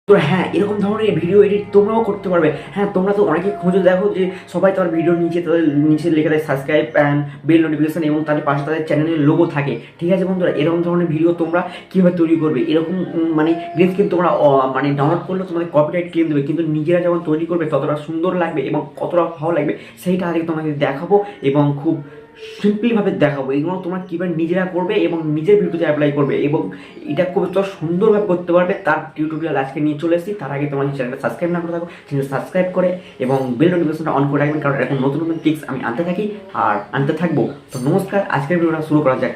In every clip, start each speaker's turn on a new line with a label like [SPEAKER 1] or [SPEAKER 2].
[SPEAKER 1] তো হ্যাঁ, এরকম ধরনের ভিডিও এডিট তোমরাও করতে পারবে। হ্যাঁ, তোমরা তো অনেকে খুঁজে দেখো যে সবাই তার ভিডিওর নিচে তাদের নিচে লিখে দেয় সাবস্ক্রাইব অ্যান্ড বেল নোটিফিকেশন এবং তাদের পাশে তাদের চ্যানেলের লোগো থাকে। ঠিক আছে বন্ধুরা, এরকম ধরনের ভিডিও তোমরা কীভাবে তৈরি করবে, এরকম মানে গ্রিন স্ক্রিন তোমরা মানে ডাউনলোড করলে তোমাদের কপিরাইট ক্লেম দেবে, কিন্তু নিজেরা যখন তৈরি করবে ততটা সুন্দর লাগবে এবং কতটা ভালো লাগবে সেইটা আজকে তোমাকে দেখাবো এবং খুব সিম্পলিভাবে দেখাবো। এগুলো তোমরা কীভাবে নিজেরা করবে এবং নিজের ভিডিওতে অ্যাপ্লাই করবে এবং এটা খুব তো সুন্দরভাবে করতে পারবে, তার টিউটোরিয়াল আজকে নিয়ে চলে এসেছি। তার আগে তোমার চ্যানেলটা সাবস্ক্রাইব না করে থাকো, চ্যানেল সাবস্ক্রাইব করে এবং বেল নোটিফিকেশনটা অন করে রাখবেন, কারণ এখন নতুন নতুন টিপস আমি আনতে থাকি আর আনতে থাকবো। তো নমস্কার, আজকের ভিডিওটা শুরু করা যাক।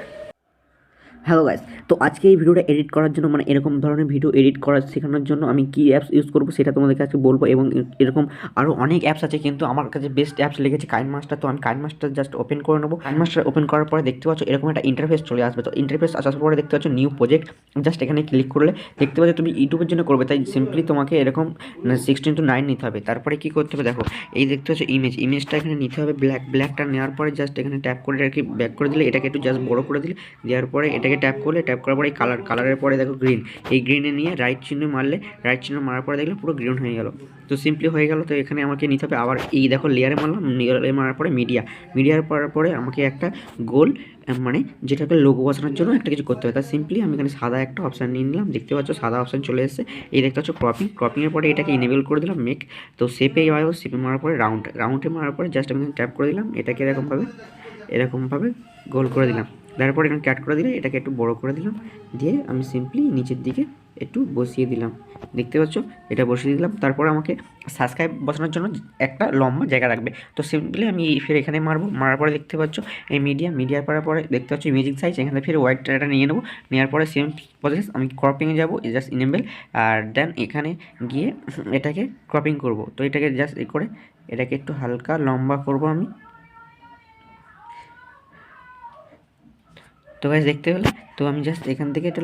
[SPEAKER 1] হ্যালো গাইস, তো আজকে এই ভিডিওটা এডিট করার জন্য মানে এরকম ধরনের ভিডিও এডিট করা শেখানোর জন্য আমি কী অ্যাপস ইউজ করবো সেটা তোমাদেরকে আজকে বলবো। এবং এরকম আরও অনেক অ্যাপস আছে, কিন্তু আমার কাছে বেস্ট অ্যাপস লেগেছে কাইনমাস্টার। তো আমি কাইনমাস্টার জাস্ট ওপেন করে নেবো। কাইনমাস্টার ওপেন করার পরে দেখতে পাচ্ছ এরকম একটা ইন্টারফেস চলে আসবে। তো ইন্টারফেস আসার পরে দেখতে পাচ্ছ নিউ প্রজেক্ট, জাস্ট এখানে ক্লিক করলে দেখতে পাচ্ছ তুমি ইউটিউবের জন্য করবে, তাই সিম্পলি তোমাকে এরকম 16:9 নিতে হবে। তারপরে কী করতে হবে দেখো, এই দেখতে পাচ্ছ ইমেজটা এখানে নিতে হবে ব্ল্যাকটা নেওয়ার পরে জাস্ট এখানে ট্যাপ করে আর কি ব্যাক করে দিলে, এটাকে একটু জাস্ট বড় করে দিলে, দেওয়ার পরে এটাকে ট্যাপ করার পরে কালারের পরে দেখো গ্রিন, এই গ্রিনে নিয়ে রাইট চিহ্ন মারলে, রাইট চিহ্ন মারার পরে দেখলে পুরো গ্রিন হয়ে গেল। তো সিম্পলি হয়ে গেল। তো এখানে আমাকে নিতে হবে আবার এই দেখো লেয়ারে মারলাম, লেয়ারে মারার পরে মিডিয়ার পরার পরে আমাকে একটা গোল মানে যেটাকে লোগো বসানোর জন্য একটা কিছু করতে হবে। তার সিম্পলি আমি এখানে সাদা একটা অপশান নিয়ে নিলাম, দেখতে পাচ্ছ সাদা অপশান চলে এসেছে। এই দেখতে পাচ্ছ ক্রপিংয়ের পরে এটাকে ইনেবল করে দিলাম মেক। তো শেপে মারার পরে রাউন্ডে মারার পরে জাস্ট আমি ট্যাপ করে দিলাম, এটাকে এরকমভাবে গোল করে দিলাম। তারপর এখানে ক্যাট করে দিলে এটাকে একটু বড় করে দিলাম, দিয়ে আমি সিম্পলি নিচের দিকে একটু বসিয়ে দিলাম, দেখতে পাচ্ছ এটা বসিয়ে দিলাম। তারপর আমাকে সাবস্ক্রাইব বসানোর জন্য একটা লম্বা জায়গা রাখবে। তো সিম্পলি আমি ফের এখানে মারার পরে দেখতে পাচ্ছ এই মিডিয়ার পরার পরে দেখতে পাচ্ছ ইমেজিং সাইজ, এখানে ফের হোয়াইটটা নিয়ে নেবো। নেওয়ার পরে সেম প্রসেস আমি ক্রপিংয়ে যাবো, জাস্ট ইনেবল, আর দেন এখানে গিয়ে এটাকে ক্রপিং করব। তো এটাকে জাস্ট করে এটাকে একটু হালকা লম্বা করব আমি। তো গাইস দেখতে পেলে, তো আমি জাস্ট এখান থেকে এটা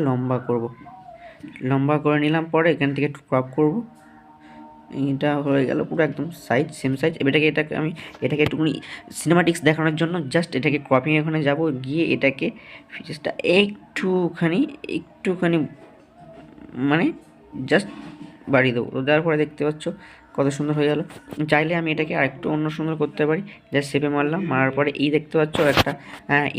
[SPEAKER 1] লম্বা করে নিলাম, পরে এখান থেকে একটু ক্রপ করব। এটা হয়ে গেল পুরো একদম সেম সাইজ। এটাকে একটুখানি সিনেমাটিক্স দেখানোর জন্য জাস্ট এটাকে ক্রপিং এখানে যাব, গিয়ে এটাকে ফিচার্সটা একটুখানি মানে জাস্ট বাড়িয়ে দেবো। তো দেওয়ার পরে দেখতে পাচ্ছ কত সুন্দর হয়ে গেল। চাইলে আমি এটাকে আরেকটু অন্য সুন্দর করতে পারি, জাস্ট শেপে মারার পরে এই দেখতে পাচ্ছ একটা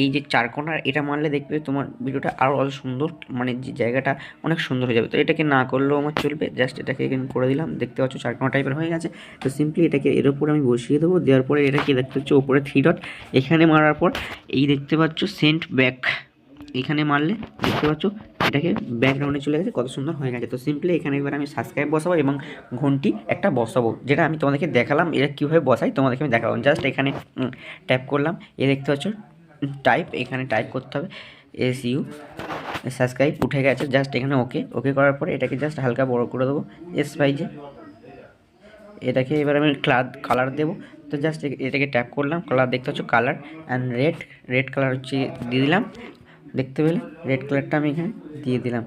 [SPEAKER 1] এই যে চারকোনার, এটা মারলে দেখবে তোমার ভিডিওটা আরও অত সুন্দর, মানে যে জায়গাটা অনেক সুন্দর হয়ে যাবে। তো এটাকে না করলেও আমার চলবে, জাস্ট এটাকে এখানে করে দিলাম, দেখতে পাচ্ছ চারকোনা টাইপের হয়ে গেছে। তো সিম্পলি এটাকে এর উপরে আমি বসিয়ে দেবো। দেওয়ার পরে এটাকে দেখতে পাচ্ছ ওপরে 3 ডট, এখানে মারার পর এই দেখতে পাচ্ছ সেন্ট ব্যাক, এখানে মারলে দেখতে পাচ্ছ এটাকে ব্যাকগ্রাউন্ডে চলে গেছে, কত সুন্দর হয়ে গেছে। তো সিম্পলি এখানে এবার আমি সাবস্ক্রাইব বসাবো এবং ঘন্টি একটা বসাবো, যেটা আমি তোমাদেরকে দেখালাম। এটা কীভাবে বসাই তোমাদেরকে আমি দেখালাম। জাস্ট এখানে ট্যাপ করলাম, দেখতে পাচ্ছ টাইপ, এখানে টাইপ করতে হবে SU, সাবস্ক্রাইব উঠে গেছে। জাস্ট এখানে ওকে করার পরে এটাকে জাস্ট হালকা বড় করে দেবো S5-এ। এটাকে এবার আমি কালার দেবো। তো জাস্ট এটাকে ট্যাপ করলাম, কালার দেখতে পাচ্ছ কালার অ্যান্ড রেড কালার হচ্ছে দিয়ে দিলাম, দেখতে পেলে রেড কালারটা আমি এখানে দিয়ে দিলাম।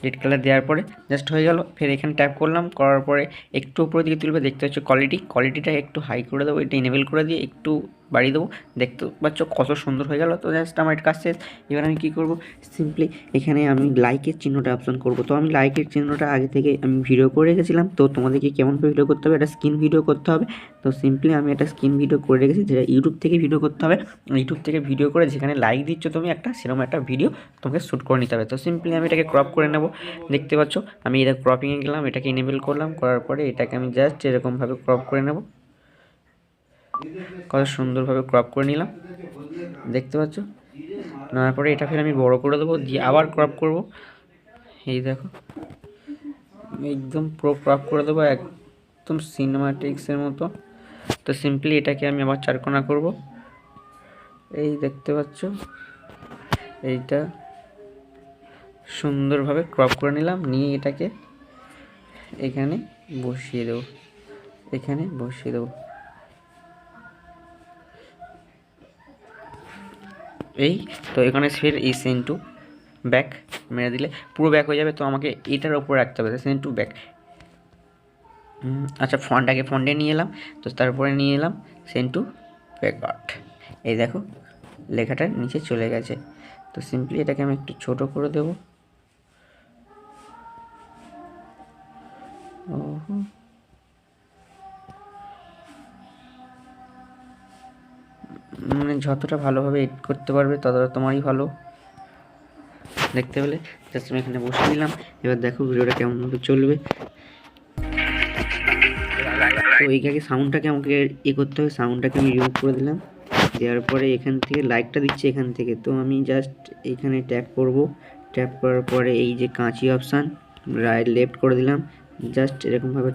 [SPEAKER 1] রেড কালার দেওয়ার পরে জাস্ট হয়ে গেল। ফের এখানে ট্যাপ করার পরে একটু উপরের দিকে তুলবে, দেখতে পাচ্ছ কোয়ালিটিটা একটু হাই করে দেবো, এটা ইনেবল করে দিয়ে একটু বাড়িয়ে দেবো, দেখতে পাচ্ছ কত সুন্দর হয়ে গেল। তো জাস্ট আমার কাজ শেষ। এবার আমি কী করব, সিম্পলি এখানে আমি লাইকের চিহ্নটা অপশন করব। তো আমি লাইকের চিহ্নটা আগে থেকে আমি ভিডিও করে রেখেছিলাম। তো তোমাদেরকে কেমন ভিডিও করতে হবে, একটা স্ক্রিন ভিডিও করতে হবে। তো সিম্পলি আমি একটা স্ক্রিন ভিডিও করে রেখেছি, যেটা ইউটিউব থেকে ভিডিও করতে হবে। ইউটিউব থেকে ভিডিও করে যেখানে লাইক দিচ্ছ তুমি সেরকম একটা ভিডিও তোমাকে শ্যুট করে নিতে হবে। তো সিম্পলি আমি এটাকে ক্রপ করে নেব, দেখতে পাচ্ছ আমি এটা ক্রপিংয়ে গেলাম, এটাকে ইনেবল করলাম, করার পরে এটাকে আমি জাস্ট এরকমভাবে ক্রপ করে নেব, কত সুন্দরভাবে ক্রপ করে নিলাম, দেখতে পাচ্ছ। নেওয়ার পরে এটা ফের আমি বড় করে দেবো, দিয়ে আবার ক্রপ করব। এই দেখো একদম পুরো ক্রপ করে দেবো একদম সিনেমাটিক্সের মতো। তো সিম্পলি এটাকে আমি আবার চারকোনা করব, এই দেখতে পাচ্ছ এইটা সুন্দরভাবে ক্রপ করে নিলাম, নিয়ে এটাকে এখানে বসিয়ে দেবো, এই। তো এখানে ফের এই সেন্ড টু ব্যাক মেরে দিলে পুরো ব্যাক হয়ে যাবে। তো আমাকে এটার ওপর রাখতে হবে সেন্ড টু ব্যাক। আচ্ছা, ফন্টে নিয়ে এলাম। তো তারপরে নিয়ে এলাম সেন্ড টু ব্যাকওয়ার্ড, এই দেখো লেখাটা নিচে চলে গেছে। তো সিম্পলি এটাকে আমি একটু ছোট করে দেবো, মানে যতটা ভালোভাবে এডিট করতে পারবে ততটা তোমারই ভালো। দেখতে পেলে জাস্ট আমি এখানে বসে দিলাম। এবার দেখো ভিডিওটা কেমনভাবে চলবে। তো এইটাকে সাউন্ডটাকে আমাকে করতে হবে, সাউন্ডটাকে আমি রিমুভ করে দিলাম। দেওয়ার পরে এখান থেকে লাইকটা দিচ্ছি এখান থেকে, তো আমি জাস্ট এখানে ট্যাপ করব। ট্যাপ করার পরে এই যে কাঁচি অপশান রাইট লেফট করে দিলাম, জাস্ট এরকমভাবে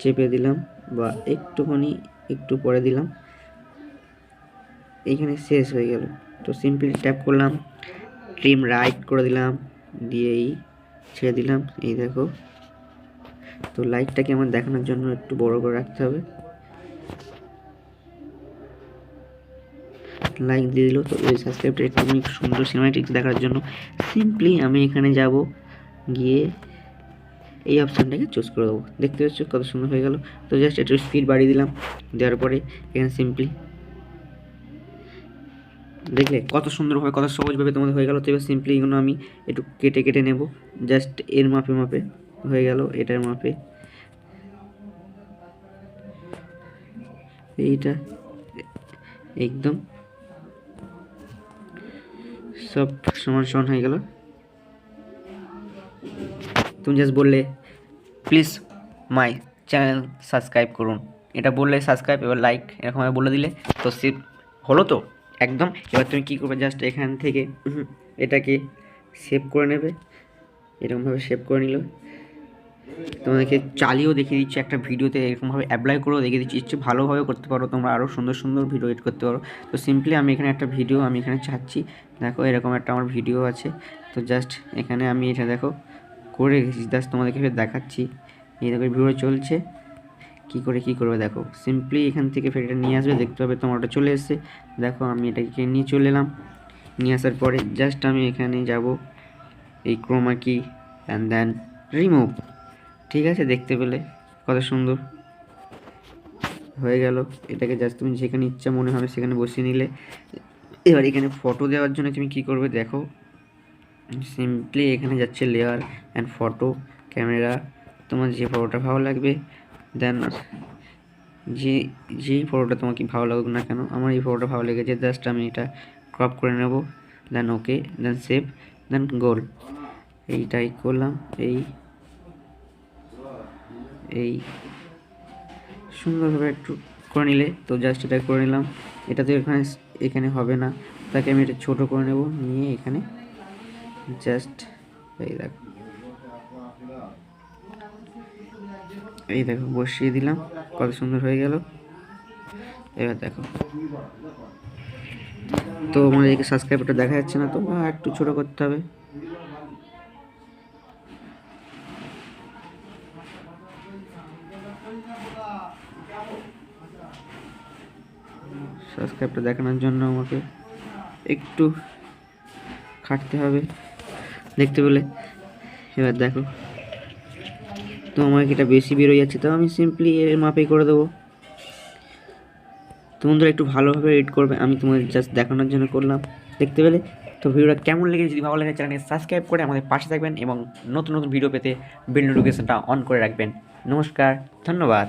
[SPEAKER 1] চেপে দিলাম বা একটু পরে দিলাম, এইখানে শেষ হয়ে গেল। তো সিম্পলি ট্যাপ করলাম, ট্রিম রাইট করে দিলাম, দিয়ে এই ছেড়ে দিলাম। এই দেখো, তো লাইটটাকে আমার দেখানোর জন্য একটু বড় করে রাখতে হবে। লাইক দিয়ে দিল। তো এই সাবস্ক্রাইবটা একটু সুন্দর সিনেমাটিক্স দেখার জন্য সিম্পলি আমি এখানে যাব, গিয়ে এই অপশানটাকে চুজ করে দেবো। দেখতে পাচ্ছ কত সুন্দর হয়ে গেল। তো জাস্ট একটু স্পিড বাড়িয়ে দিলাম, দেওয়ার পরে এখানে সিম্পলি দেখলে কত সুন্দরভাবে কত সহজভাবে তোমাদের হয়ে গেল। তো এবার সিম্পলি এগুলো আমি একটু কেটে নেব, জাস্ট এর মাপে হয়ে গেল, এটার মাপে এইটা একদম সব সমান হয়ে গেল। তুমি জাস্ট বললে প্লিজ মাই চ্যানেল সাবস্ক্রাইব করুন, এটা বললে সাবস্ক্রাইব, এবার লাইক এরকমভাবে বলে দিলে তো হলো তো একদম। এবার তুমি কী করবে, জাস্ট এখান থেকে এটাকে সেভ করে নেবে, এরকমভাবে সেভ করে নিল। তোমাদেরকে চালিয়েও দেখিয়ে দিচ্ছি একটা ভিডিওতে, এরকমভাবে অ্যাপ্লাই করেও দেখিয়ে দিচ্ছি। ইচ্ছে ভালোভাবে করতে পারো তোমরা, আরও সুন্দর ভিডিও এডিট করতে পারো। তো সিম্পলি আমি এখানে একটা ভিডিও আমি এখানে চাচ্ছি, দেখো এরকম একটা আমার ভিডিও আছে। তো জাস্ট এখানে আমি এটা দেখো করে গেছি, জাস্ট তোমাদেরকে দেখাচ্ছি। এই দেখো ভিডিও চলছে, কী করবে দেখো, সিম্পলি এখান থেকে ফের এটা নিয়ে আসবে, দেখতে পাবে তোমার ওটা চলে এসছে। দেখো আমি এটাকে নিয়ে চলে এলাম, নিয়ে আসার পরে জাস্ট আমি এখানে যাব এই ক্রোমা কি অ্যান্ড দেন রিমুভ। ঠিক আছে, দেখতে পেলে কত সুন্দর হয়ে গেল। এটাকে জাস্ট তুমি যেখানে ইচ্ছা মনে হবে সেখানে বসিয়ে নিলে। এবার এখানে ফটো দেওয়ার জন্য তুমি কি করবে দেখো, সিম্পলি এখানে যাচ্ছে লেয়ার অ্যান্ড ফটো, ক্যামেরা, তোমার যে ফটোটা ভালো লাগবে দেন যেই ফটোটা তোমাকে ভালো লাগুক না কেন, আমার এই ফটোটা ভালো লেগেছে, জাস্ট আমি এটা ক্রপ করে নেব, দেন ওকে, দেন সেভ, দেন গোল। এইটাই করলাম, এই সুন্দরভাবে একটু করে নিলে। তো জাস্ট এটা করে নিলাম, এটা তো এখানে হবে না, তাকে আমি এটা ছোটো করে নেব, নিয়ে এখানে জাস্ট এই দেখো বসিয়ে দিলাম, কত সুন্দর হয়ে গেল। এবার দেখো, তো আমাদেরকে সাবস্ক্রাইবারটা দেখা যাচ্ছে না, তো একটু ছোটো করতে হবে। সাবস্ক্রাইবটা দেখানোর জন্য আমাকে একটু খাটতে হবে, দেখতে পেলে। এবার দেখো, তো আমার এটা বেশি বেরোয় যাচ্ছে, তো আমি সিম্পলি এর মাপেই করে দেবো। তোমরা একটু ভালোভাবে এডিট করবে, আমি তোমাদের জাস্ট দেখানোর জন্য করলাম, দেখতে পেলে। তো ভিডিওটা কেমন লেগেছে, যদি ভালো লাগে চ্যানেলকে সাবস্ক্রাইব করে আমাদের পাশে থাকবেন এবং নতুন ভিডিও পেতে বেল নোটিফিকেশনটা অন করে রাখবেন। নমস্কার, ধন্যবাদ।